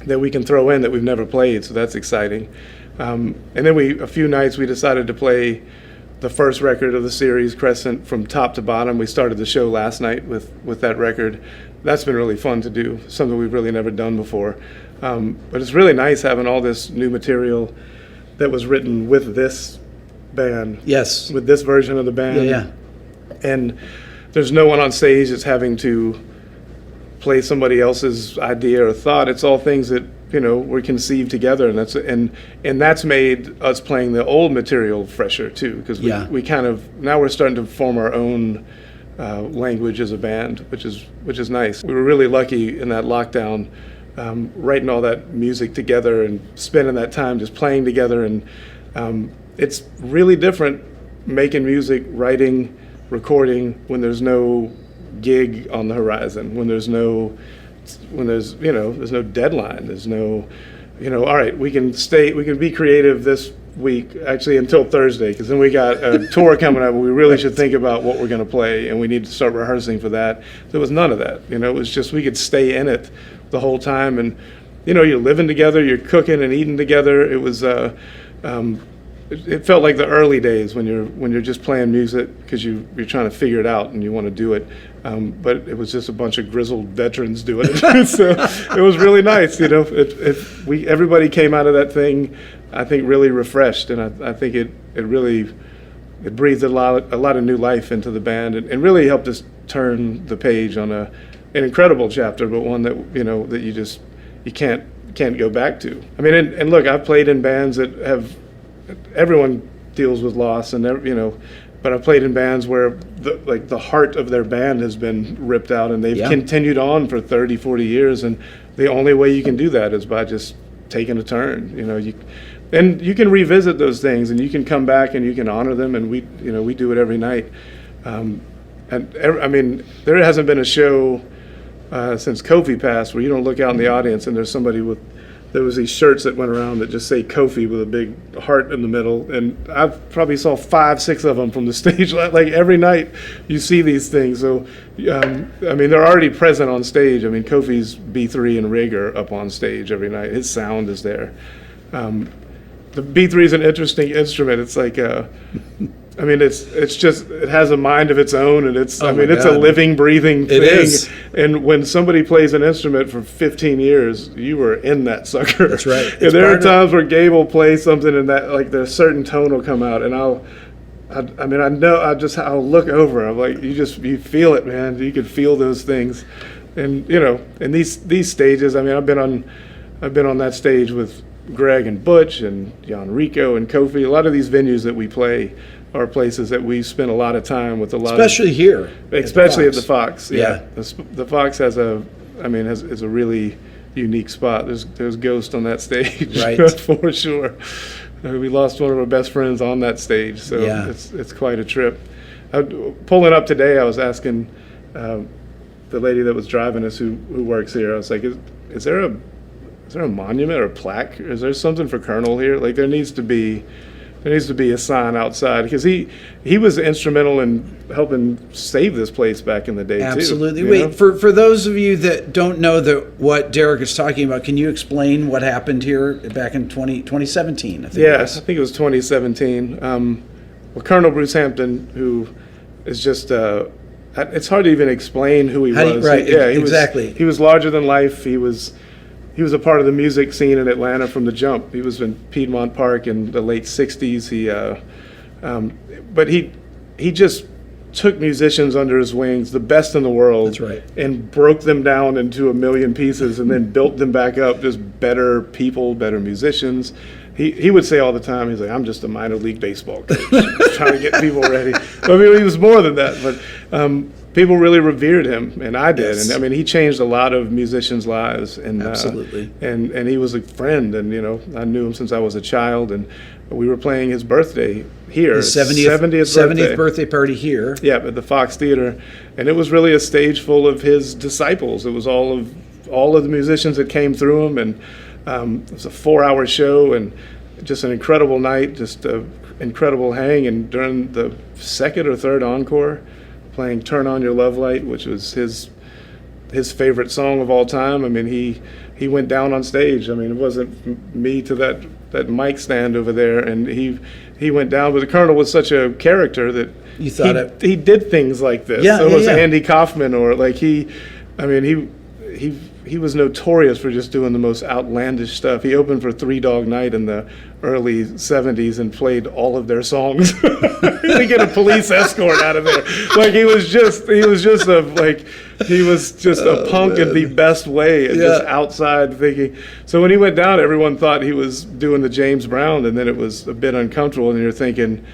that we can throw in that we've never played, so that's exciting. And then a few nights we decided to play the first record of the series, Crescent, from top to bottom. We started the show last night with that record. That's been really fun to do, something we've really never done before. But it's really nice having all this new material that was written with this band. Yes. With this version of the band. Yeah. And there's no one on stage that's having to play somebody else's idea or thought. It's all things that were conceived together, and that's made us playing the old material fresher too, because we kind of now we're starting to form our own language as a band, which is nice. We were really lucky in that lockdown, writing all that music together and spending that time just playing together, and it's really different making music, writing, recording when there's no gig on the horizon, when there's no deadline, there's no all right, we can be creative this week, actually until Thursday, because then we got a tour coming up and we really should think about what we're going to play, and we need to start rehearsing for that. There was none of that. It was just we could stay in it the whole time, and you're living together, you're cooking and eating together. It was it felt like the early days when you're just playing music because you're trying to figure it out and you want to do it, but it was just a bunch of grizzled veterans doing it. So it was really nice. Everybody came out of that thing, I think, really refreshed, and I think it really breathed a lot of new life into the band, and really helped us turn the page on an incredible chapter, but one that that you can't go back to. I mean, and look, I've played in bands that have. Everyone deals with loss, and but I've played in bands where the heart of their band has been ripped out, and they've continued on for 30, 40 years, and the only way you can do that is by just taking a turn. And you can revisit those things, and you can come back and you can honor them, and we do it every night. I mean, there hasn't been a show since Kofi passed where you don't look out in the audience and there's somebody there was these shirts that went around that just say Kofi with a big heart in the middle, and I probably saw 5, 6 of them from the stage. Like every night you see these things. So I mean, they're already present on stage. I mean, Kofi's B3 and rig are up on stage every night. His sound is there. The B3 is an interesting instrument. It's like I mean, it's just, it has a mind of its own, and it's it's a living, breathing thing. It is. And when somebody plays an instrument for 15 years, you were in that sucker. That's right. And there are times where Gabe will play something, and that a certain tone will come out, and I'll look over. I'm like, you feel it, man. You can feel those things, and in these stages. I mean, I've been on that stage with Greg and Butch and Jan Rico and Kofi. A lot of these venues that we play are places that we spend a lot of time with, especially here, especially at the Fox. Yeah. The Fox is a really unique spot. There's ghosts on that stage, right? For sure. We lost one of our best friends on that stage, so it's quite a trip. Pulling up today, I was asking the lady that was driving us, who works here. I was like, is there a monument or a plaque? Is there something for Colonel here? Like, there needs to be a sign outside, because he was instrumental in helping save this place back in the day. Absolutely. Too. Wait, for those of you that don't know what Derek is talking about, can you explain what happened here back in 2017? I think I think it was 2017. Well, Colonel Bruce Hampton, who is just it's hard to even explain who he was. Right. Exactly. He was larger than life. He was a part of the music scene in Atlanta from the jump. He was in Piedmont Park in the late 60s. But he just took musicians under his wings, the best in the world. That's right. And broke them down into a million pieces, and then built them back up, just better people, better musicians. He would say all the time, he's like, I'm just a minor league baseball coach, trying to get people ready. I mean, he was more than that. But people really revered him, and I did. Yes. And I mean, he changed a lot of musicians' lives, and Absolutely. And he was a friend, and I knew him since I was a child, and we were playing his birthday here, His 70th birthday party here. Yeah, at the Fox Theater, and it was really a stage full of his disciples. It was all of the musicians that came through him, and it was a 4-hour show, and just an incredible night, just an incredible hang. And during the second or third encore, playing "Turn On Your Love Light," which was his favorite song of all time. I mean, he went down on stage. I mean, it wasn't me to that mic stand over there, and he went down. But the Colonel was such a character that You thought he did things like this. Yeah, It was yeah. Andy Kaufman, or like he was notorious for just doing the most outlandish stuff. He opened for Three Dog Night in the early 70s and played all of their songs. They get a police escort out of there. Like he was just a punk in the best way, and just outside thinking. So when he went down, everyone thought he was doing the James Brown, and then it was a bit uncomfortable, and you're thinking,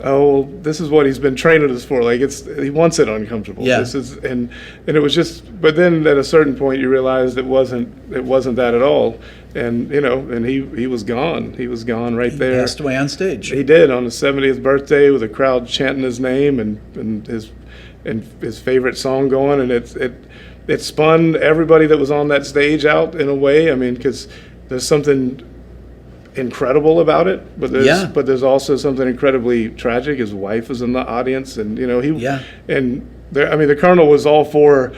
oh, this is what he's been training us for. Like he wants it uncomfortable. Yeah. And it was just. But then at a certain point, you realized it wasn't that at all. And and he was gone. He was gone right there. He passed away on stage. He did on his 70th birthday, with a crowd chanting his name and his favorite song going, and it spun everybody that was on that stage out in a way. I mean, because there's something incredible about it, but there's also something incredibly tragic. His wife was in the audience, and the Colonel was all for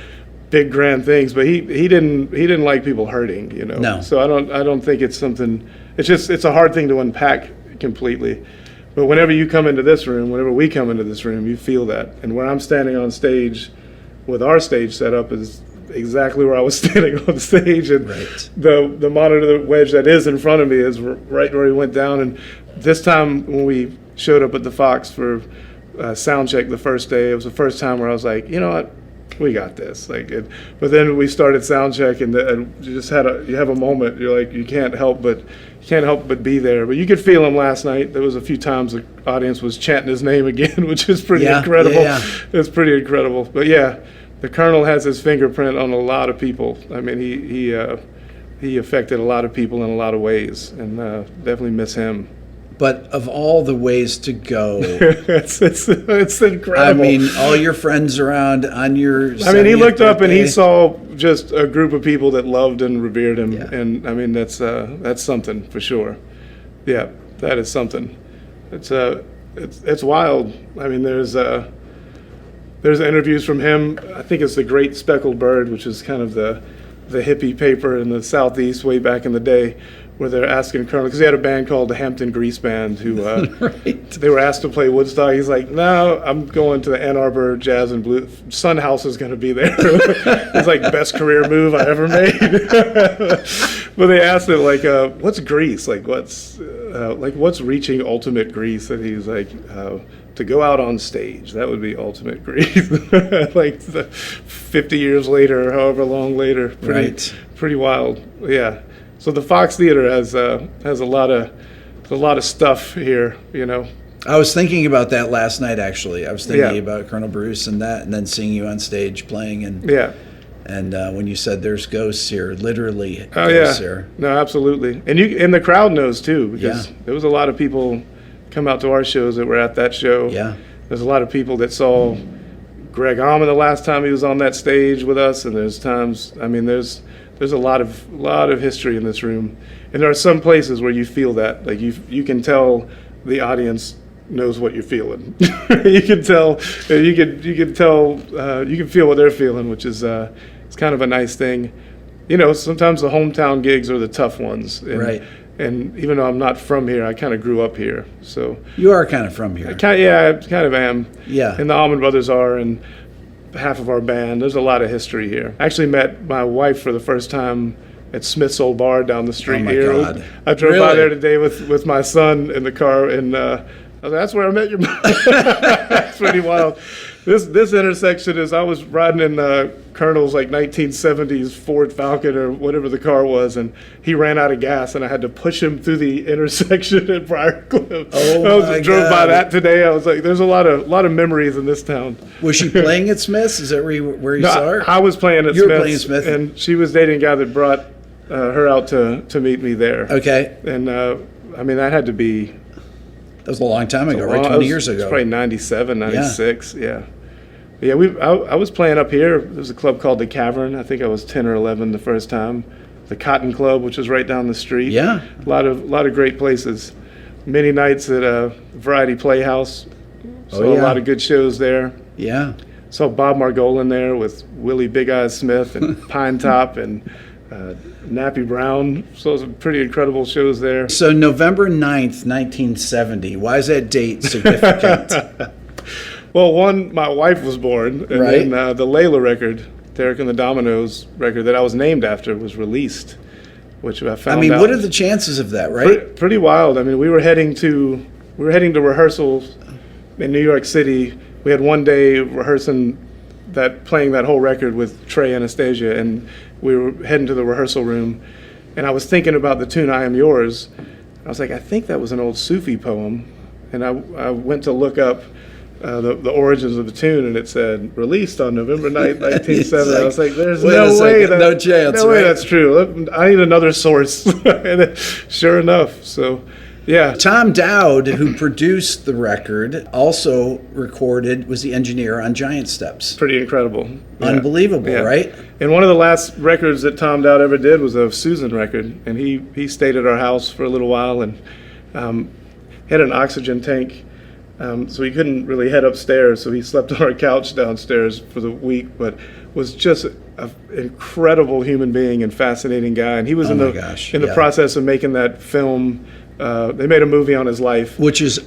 big grand things, but he didn't like people hurting, No. So I don't think it's something. It's a hard thing to unpack completely. But whenever we come into this room, you feel that. And where I'm standing on stage with our stage setup is exactly where I was standing on stage, and Right. the monitor wedge that is in front of me is right where he went down. And this time when we showed up at the Fox for sound check the first day, it was the first time where I was like, you know what, we got this. But then we started sound check, and you just you have a moment. You're like, you can't help but be there. But you could feel him last night. There was a few times the audience was chanting his name again, which is pretty incredible. Yeah. It's pretty incredible. But yeah, the Colonel has his fingerprint on a lot of people. I mean, he affected a lot of people in a lot of ways, and definitely miss him. But of all the ways to go, it's incredible. I mean, all your friends around on your. I mean, he 70th looked up and he birthday. saw just a group of people that loved and revered him, Yeah. and I mean that's something for sure. Yeah, that is something. It's wild. I mean, there's interviews from him. I think it's the Great Speckled Bird, which is kind of the hippie paper in the Southeast way back in the day, where they're asking Colonel, because he had a band called the Hampton Grease Band, who Right. they were asked to play Woodstock. He's like, no, I'm going to the Ann Arbor Jazz and Blues. Sun House is going to be there. It's like best career move I ever made. But they asked him, like, what's Grease? Like, what's reaching ultimate Grease? And he's like, to go out on stage, that would be ultimate Grease. Like 50 years later, or however long later. Pretty wild. Yeah. So the Fox Theater has a lot of stuff here, I was thinking about that last night. Actually, I was thinking about Colonel Bruce and that, and then seeing you on stage playing, and when you said there's ghosts here, literally ghosts here. No, absolutely, and the crowd knows too, because there was a lot of people come out to our shows that were at that show. Yeah, there's a lot of people that saw Greg Allman the last time he was on that stage with us, and there's times. I mean, there's a lot of history in this room, and there are some places where you feel that, like you can tell the audience knows what you're feeling. You can tell, you can feel what they're feeling, which is it's kind of a nice thing. Sometimes the hometown gigs are the tough ones, right? And even though I'm not from here, I kind of grew up here, so you are kind of from here. I kind of am. Yeah, and the Allman Brothers are, and half of our band. There's a lot of history here. I actually met my wife for the first time at Smith's Old Bar down the street here. Oh my God. I drove by Really? there today with my son in the car, and I was like, that's where I met your mom. That's pretty wild. This intersection is, I was riding in Colonel's like 1970s Ford Falcon or whatever the car was, and he ran out of gas, and I had to push him through the intersection at Briarcliff. I drove by that today. I was like, there's a lot of memories in this town. Was she playing at Smith's? Is that where you saw her? I was playing at You Smith's, were playing Smith, and she was dating a guy that brought her out to meet me there. Okay. And I mean, that had to be. That was a long time ago, right? 20 years ago. It's probably 97, 96, yeah. Yeah, I was playing up here. There was a club called The Cavern. I think I was 10 or 11 the first time. The Cotton Club, which was right down the street. Yeah. A lot of great places. Many nights at Variety Playhouse. Saw a lot of good shows there. Yeah. Saw Bob Margolin there with Willie Big Eyes Smith and Pine Top and Nappy Brown. So some pretty incredible shows there. So November 9th, 1970. Why is that date significant? Well, one, my wife was born, and then the Lewe record, Derek and the Dominoes record that I was named after, was released, which I found out. What are the chances of that, right? Pretty wild. I mean, we were heading to rehearsals in New York City. We had one day rehearsing playing that whole record with Trey Anastasia, and we were heading to the rehearsal room, and I was thinking about the tune "I Am Yours." I was like, I think that was an old Sufi poem, and I went to look up the origins of the tune, and it said released on November 9th, 1970. I was like, there's no way that's true. I need another source. And sure enough, so yeah. Tom Dowd, who produced the record, also was the engineer on Giant Steps. Pretty incredible. Yeah. Unbelievable, right? And one of the last records that Tom Dowd ever did was a Susan record, and he stayed at our house for a little while and had an oxygen tank. So he couldn't really head upstairs, so he slept on our couch downstairs for the week, but was just an incredible human being and fascinating guy. And he was in the process of making that film. They made a movie on his life. Which is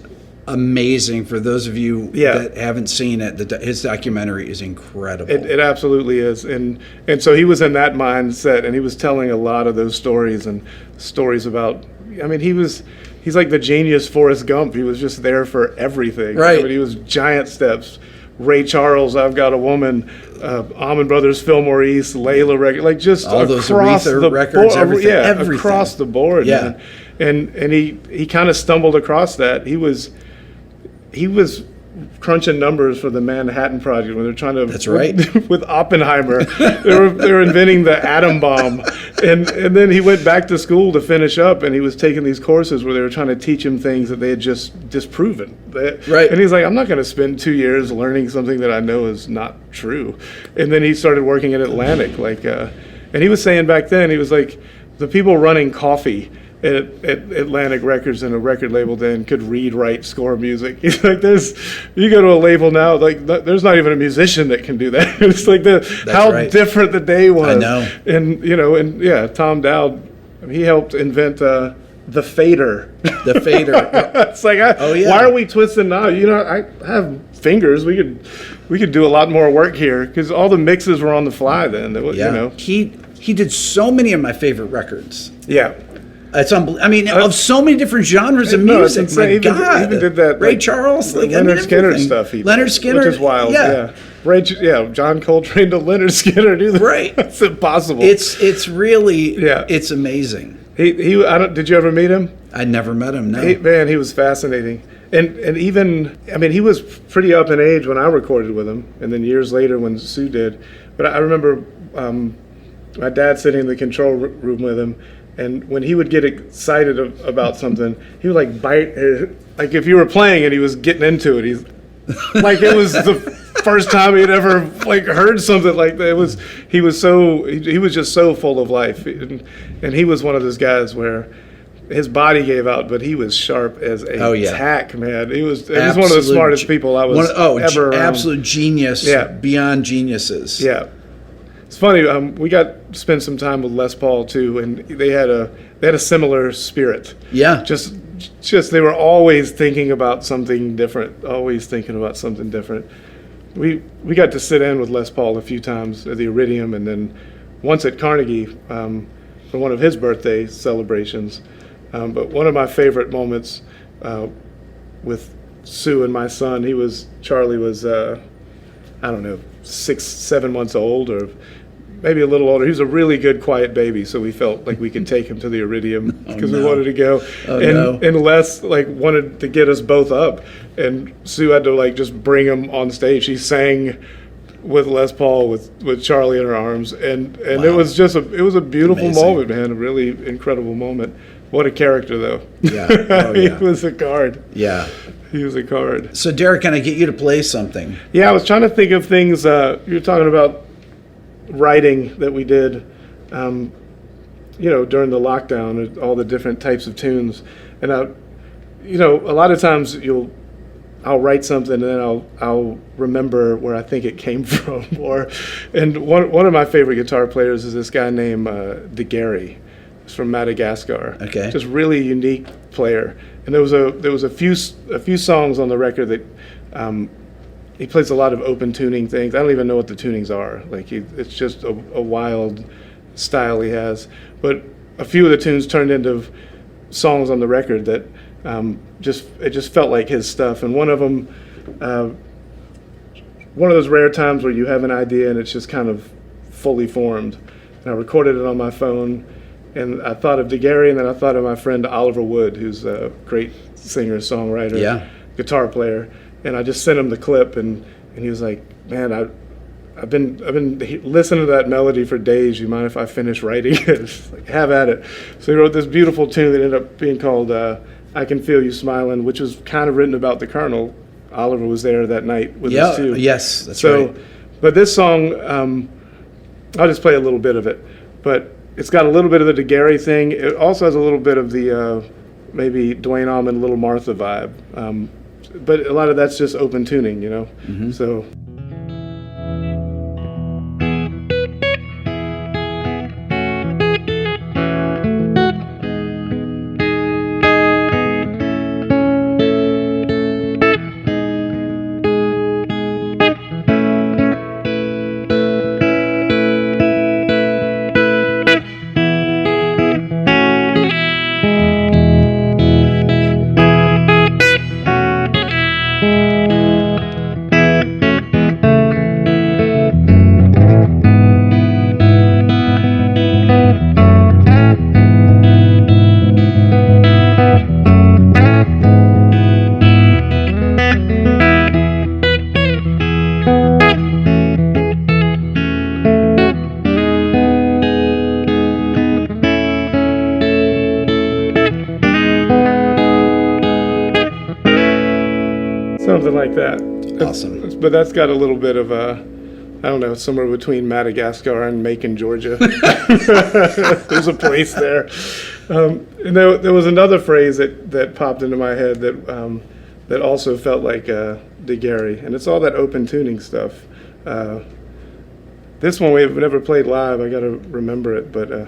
amazing for those of you that haven't seen it. His documentary is incredible. It absolutely is. And so he was in that mindset, and he was telling a lot of those stories and stories about, I mean, he's like the genius Forrest Gump. He was just there for everything. Right. I mean, he was Giant Steps, Ray Charles, I've Got a Woman, Allman Brothers, Fillmore East, Layla record, like just all those across Aretha the records, board, everything. Across the board. Yeah. And he kind of stumbled across that. He was crunching numbers for the Manhattan Project when they're trying to. That's right. With Oppenheimer, they were inventing the atom bomb, and then he went back to school to finish up, and he was taking these courses where they were trying to teach him things that they had just disproven. Right. And he's like, I'm not going to spend 2 years learning something that I know is not true. And then he started working at Atlantic, and he was saying back then, he was like, the people running coffee at Atlantic Records and a record label then could read, write, score music. He's like, you go to a label now, like there's not even a musician that can do that. It's like different the day was. I know. And Tom Dowd, he helped invent the fader. The fader. It's like, why are we twisting now? I have fingers. We could do a lot more work here because all the mixes were on the fly then. He did so many of my favorite records. Yeah. It's unbelievable. I mean, of so many different genres of music. My God. Even did that. Ray Charles, Leonard Skinner stuff. Leonard Skinner, which is wild. Yeah. John Coltrane to Leonard Skinner. Right. It's impossible. It's really. It's amazing. Did you ever meet him? I never met him. No. He was fascinating. And even, I mean, he was pretty up in age when I recorded with him, and then years later when Sue did. But I remember my dad sitting in the control room with him. And when he would get excited about something, he would bite. Like if you were playing and he was getting into it, he's like it was the first time he'd ever heard something like that. He was just so full of life, and he was one of those guys where his body gave out, but he was sharp as a tack, man. He was one of the smartest people I was ever around. Absolute genius, beyond geniuses. Yeah. It's funny. We got to spend some time with Les Paul too, and they had a similar spirit. Yeah. Just they were always thinking about something different. Always thinking about something different. We got to sit in with Les Paul a few times at the Iridium, and then once at Carnegie for one of his birthday celebrations. But one of my favorite moments with Sue and my son, Charlie was I don't know, 6, 7 months old, or maybe a little older. He was a really good, quiet baby, so we felt like we could take him to the Iridium because we wanted to go. And Les like wanted to get us both up, and Sue had to like just bring him on stage. She sang with Les Paul with Charlie in her arms, and it was just it was a beautiful moment, man, a really incredible moment. What a character, though. Yeah. He was a card. Yeah. He was a card. So, Derek, can I get you to play something? Yeah, I was trying to think of things. You're talking about writing that we did, during the lockdown, all the different types of tunes. And, a lot of times I'll write something and then I'll remember where I think it came from. And one of my favorite guitar players is this guy named DeGary. He's from Madagascar. Okay. Just really unique player. And there was a few songs on the record that he plays a lot of open tuning things. I don't even know what the tunings are. Like it's just a wild style he has. But a few of the tunes turned into songs on the record that it just felt like his stuff. And one of them, one of those rare times where you have an idea and it's just kind of fully formed. And I recorded it on my phone. And I thought of DeGary, and then I thought of my friend Oliver Wood, who's a great singer, songwriter, guitar player. And I just sent him the clip, and he was like, "Man, I've been listening to that melody for days. You mind if I finish writing it?" Like, have at it. So he wrote this beautiful tune that ended up being called "I Can Feel You Smiling," which was kind of written about the Colonel. Oliver was there that night with us too. Yes, that's right. But this song, I'll just play a little bit of it, but. It's got a little bit of the DeGary thing. It also has a little bit of the maybe Duane Allman, Little Martha vibe. But a lot of that's just open tuning, Mm-hmm. So. Something like that. Awesome. But that's got a little bit of somewhere between Madagascar and Macon, Georgia. There's a place there. And there was another phrase that popped into my head that also felt like DeGary, and it's all that open tuning stuff. This one we've never played live. I got to remember it, but.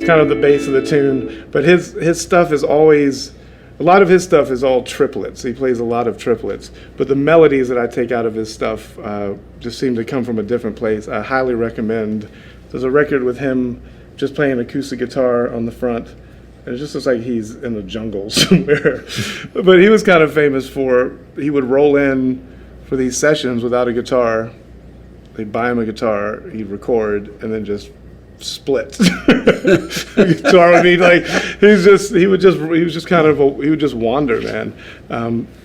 Kind of the base of the tune, but his stuff is always, a lot of his stuff is all triplets. He plays a lot of triplets, but the melodies that I take out of his stuff just seem to come from a different place. I highly recommend. There's a record with him just playing acoustic guitar on the front, and it just looks like he's in the jungle somewhere. But he was kind of famous for, he would roll in for these sessions without a guitar. They'd buy him a guitar, he'd record, and then just split. Guitar would be like, he would just wander, man.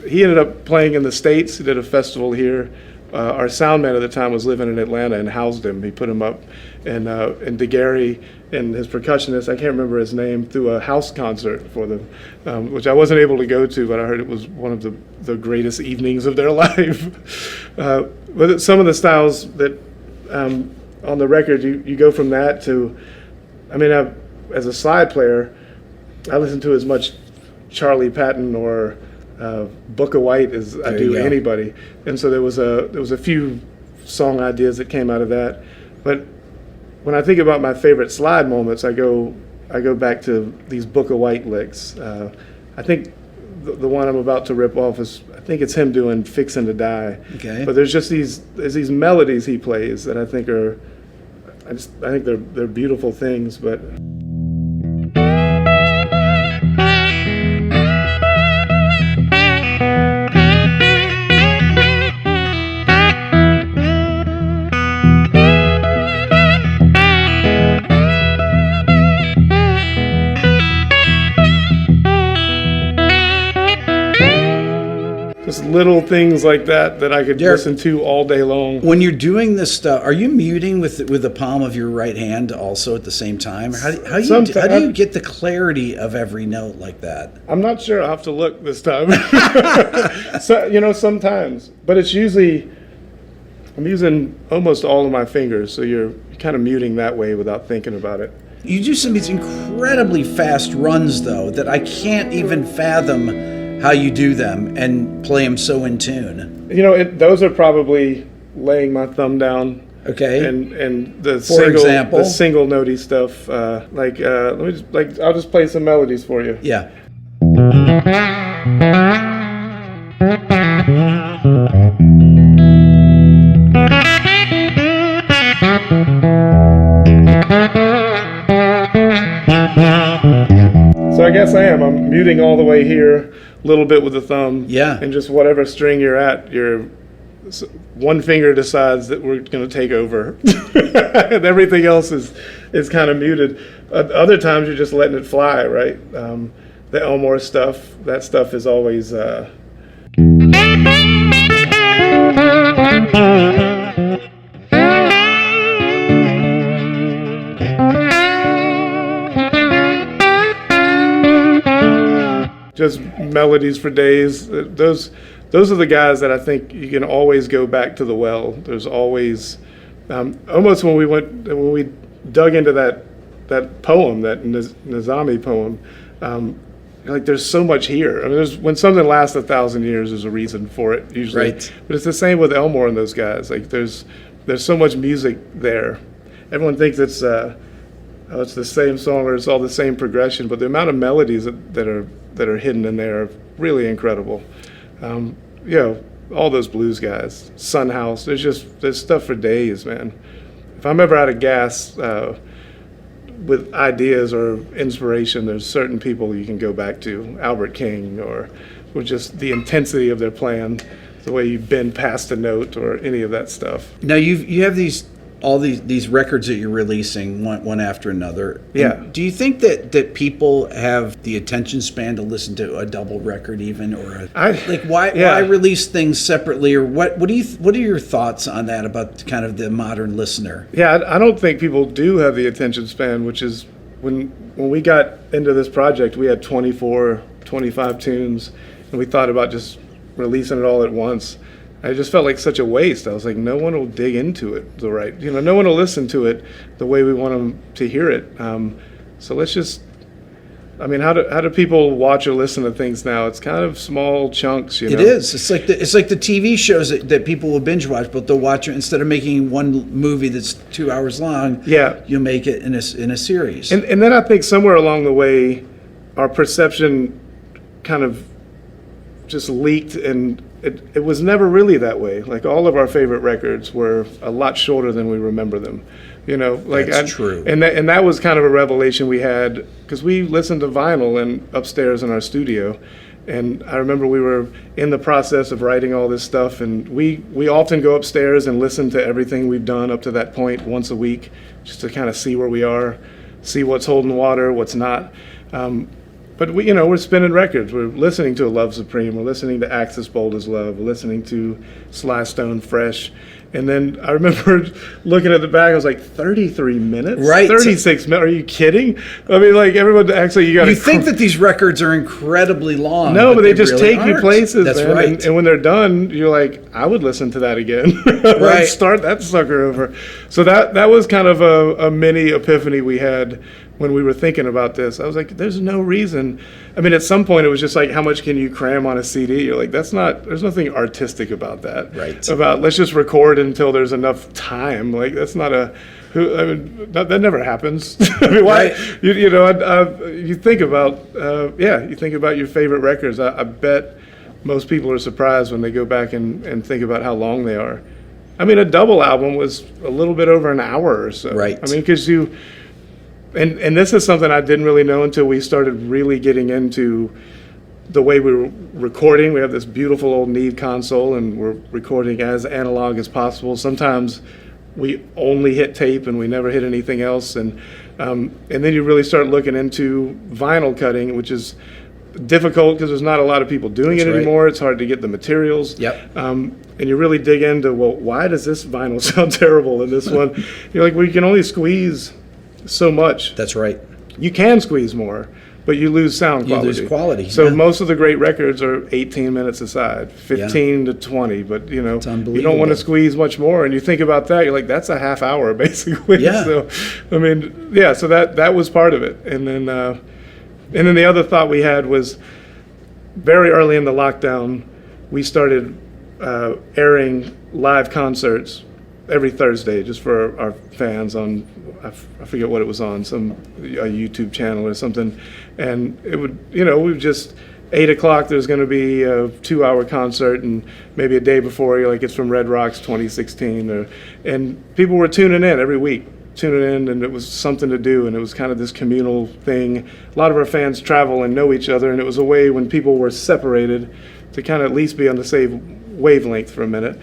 He ended up playing in the States. He did a festival here. Our sound man at the time was living in Atlanta and housed him. He put him up, and DeGary and his percussionist, I can't remember his name, threw a house concert for them, which I wasn't able to go to, but I heard it was one of the greatest evenings of their life. But some of the styles that on the record, you go from that to, as a slide player, I listen to as much Charlie Patton or Booker White as I do anybody, and so there was a few song ideas that came out of that. But when I think about my favorite slide moments, I go back to these Booker White licks. I think the one I'm about to rip off is, I think it's him doing "Fixin' to Die." Okay. But there's these melodies he plays that I think are I think they're beautiful things, but. Just little things like that I could listen to all day long. When you're doing this stuff, are you muting with the palm of your right hand also at the same time? How do you get the clarity of every note like that? I'm not sure. I'll have to look this time. So, sometimes. But it's usually, I'm using almost all of my fingers, so you're kind of muting that way without thinking about it. You do some of these incredibly fast runs, though, that I can't even fathom how you do them and play them so in tune. Those are probably laying my thumb down. Okay. And the single notey stuff. I'll just play some melodies for you. Yeah. So I guess I'm muting all the way here, a little bit with the thumb. Yeah. And just whatever string you're at, one finger decides that we're going to take over. And everything else is kind of muted. Other times you're just letting it fly, right? The Elmore stuff, that stuff is always... just melodies for days. Those are the guys that I think you can always go back to the well. There's always almost when we dug into that poem, that Nizami poem, there's so much here. I mean, when something lasts 1,000 years, there's a reason for it usually. Right. But it's the same with Elmore and those guys. There's so much music there. Everyone thinks it's the same song or it's all the same progression, but the amount of melodies that are hidden in there are really incredible. All those blues guys, Sun House, there's stuff for days, man. If I'm ever out of gas with ideas or inspiration, there's certain people you can go back to, Albert King, or just the intensity of their playing, the way you bend past a note or any of that stuff. Now you have all these records that you're releasing one after another. Yeah. And do you think that people have the attention span to listen to a double record even, or why release things separately, or what are your thoughts on that about kind of the modern listener? Yeah, I don't think people do have the attention span, which is when we got into this project, we had 24, 25 tunes, and we thought about just releasing it all at once. I just felt like such a waste. I was like, no one will dig into it no one will listen to it the way we want them to hear it. So let's just, how do people watch or listen to things now? It's kind of small chunks, It is. It's like the TV shows that people will binge watch, but they'll watch it instead of making one movie that's 2 hours long. Yeah. You'll make it in a series. And then I think somewhere along the way, our perception kind of just leaked, and it was never really that way. Like, all of our favorite records were a lot shorter than we remember them. That's true. And that was kind of a revelation we had, because we listened to vinyl upstairs in our studio. And I remember we were in the process of writing all this stuff, and we often go upstairs and listen to everything we've done up to that point once a week, just to kind of see where we are, see what's holding water, what's not. But we're spinning records. We're listening to Love Supreme. We're listening to Axis Bold as Love. We're listening to Sly Stone Fresh. And then I remember looking at the back. I was like, 33 minutes? Right. 36 minutes? Are you kidding? Everyone actually, you think that these records are incredibly long. No, but they just really take you places. That's man. right. And when they're done, you're like, I would listen to that again. Right. Let's start that sucker over. So that was kind of a mini epiphany we had when we were thinking about this. I was like, there's no reason. At some point it was just like, how much can you cram on a CD? You're like, there's nothing artistic about that. Right. About let's just record until there's enough time. Like, that's not that never happens. Why? Right. You think about, you think about your favorite records. I bet most people are surprised when they go back and think about how long they are. I mean, a double album was a little bit over an hour or so. Right. I mean, because and this is something I didn't really know until we started really getting into the way we were recording. We have this beautiful old Neve console, and we're recording as analog as possible. Sometimes we only hit tape and we never hit anything else. And then you really start looking into vinyl cutting, which is difficult because there's not a lot of people doing That's it right. anymore. It's hard to get the materials. Yep. And you really dig into, well, why does this vinyl sound terrible and this one? You're like, well, you can only squeeze so much. That's right. You can squeeze more, but you lose sound You quality. lose quality. So yeah. most of the great records are 18 minutes aside, 15 to 20, but you know, you don't want unbelievable. to squeeze much more. And you think about that, you're like, that's a half hour basically. Yeah. So, I mean, yeah, so that was part of it. And then the other thought we had was very early in the lockdown, we started airing live concerts every Thursday just for our fans on, I forget what it was on, a YouTube channel or something. And it would, we would just, 8 o'clock, there's going to be a 2-hour concert, and maybe a day before, you're like, it's from Red Rocks 2016. And people were tuning in every week, and it was something to do, and it was kind of this communal thing. A lot of our fans travel and know each other, and it was a way when people were separated to kind of at least be on the same wavelength for a minute.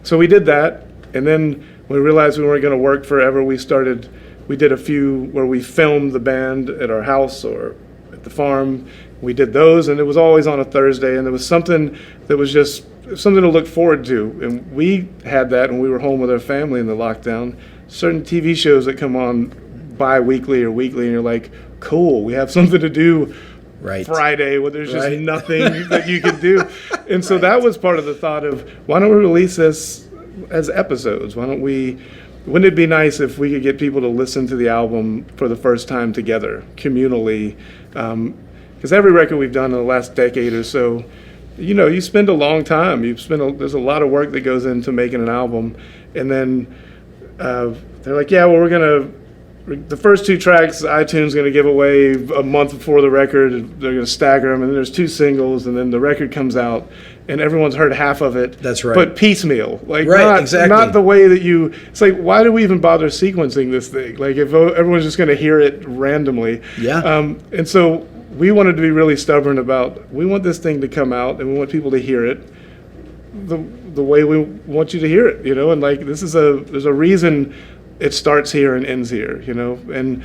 So we did that, and then when we realized we weren't going to work forever, we did a few where we filmed the band at our house or at the farm. We did those, and it was always on a Thursday, and there was something that was just something to look forward to. And we had that when we were home with our family in the lockdown. Certain TV shows that come on bi-weekly or weekly, and you're like, cool, we have something to do Right. Friday where there's just Right. nothing that you can do. And so that was part of the thought of, why don't we release this as episodes? Wouldn't it be nice if we could get people to listen to the album for the first time together, communally? Because every record we've done in the last decade or so, you spend a long time. There's a lot of work that goes into making an album. And then they're like, yeah, well, the first 2 tracks, iTunes is going to give away a month before the record. They're going to stagger them, and then there's 2 singles, and then the record comes out, and everyone's heard half of it. That's right. But piecemeal. Like, Right, exactly. not the way that it's like, why do we even bother sequencing this thing? Like, if everyone's just going to hear it randomly. Yeah. And so we wanted to be really stubborn about, we want this thing to come out, and we want people to hear it the way we want you to hear it, and like, there's a reason it starts here and ends here, and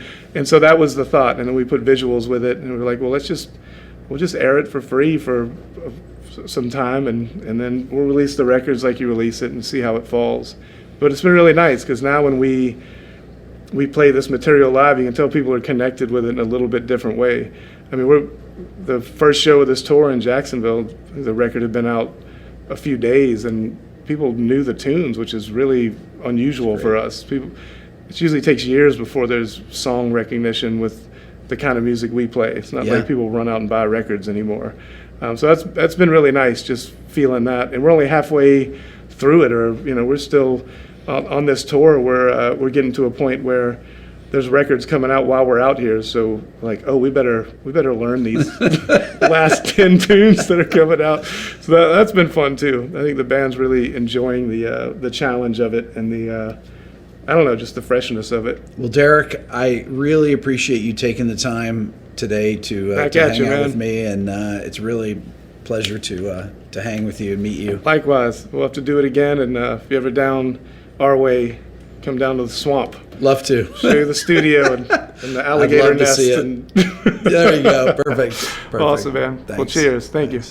so that was the thought. And then we put visuals with it, and we were like, well, we'll just air it for free for some time, and then we'll release the records like you release it and see how it falls. But it's been really nice, because now when we play this material live, you can tell people are connected with it in a little bit different way. I mean, the first show of this tour in Jacksonville, the record had been out a few days, and people knew the tunes, which is really unusual for us. It usually takes years before there's song recognition with the kind of music we play. It's not like people run out and buy records anymore. So that's been really nice, just feeling that. And we're only halfway through it, or we're still on this tour. We're getting to a point where there's records coming out while we're out here. So like, oh, we better learn these last 10 tunes that are coming out. So that's been fun too. I think the band's really enjoying the challenge of it, and just the freshness of it. Well, Derek, I really appreciate you taking the time today to hang out with me, and it's really a pleasure to hang with you and meet you. Likewise. We'll have to do it again, and if you're ever down our way, come down to the swamp. Love to. Show you the studio and the alligator I'd love to nest. see it. There you go. Perfect. Awesome, man. Thanks. Well, cheers. Thank you.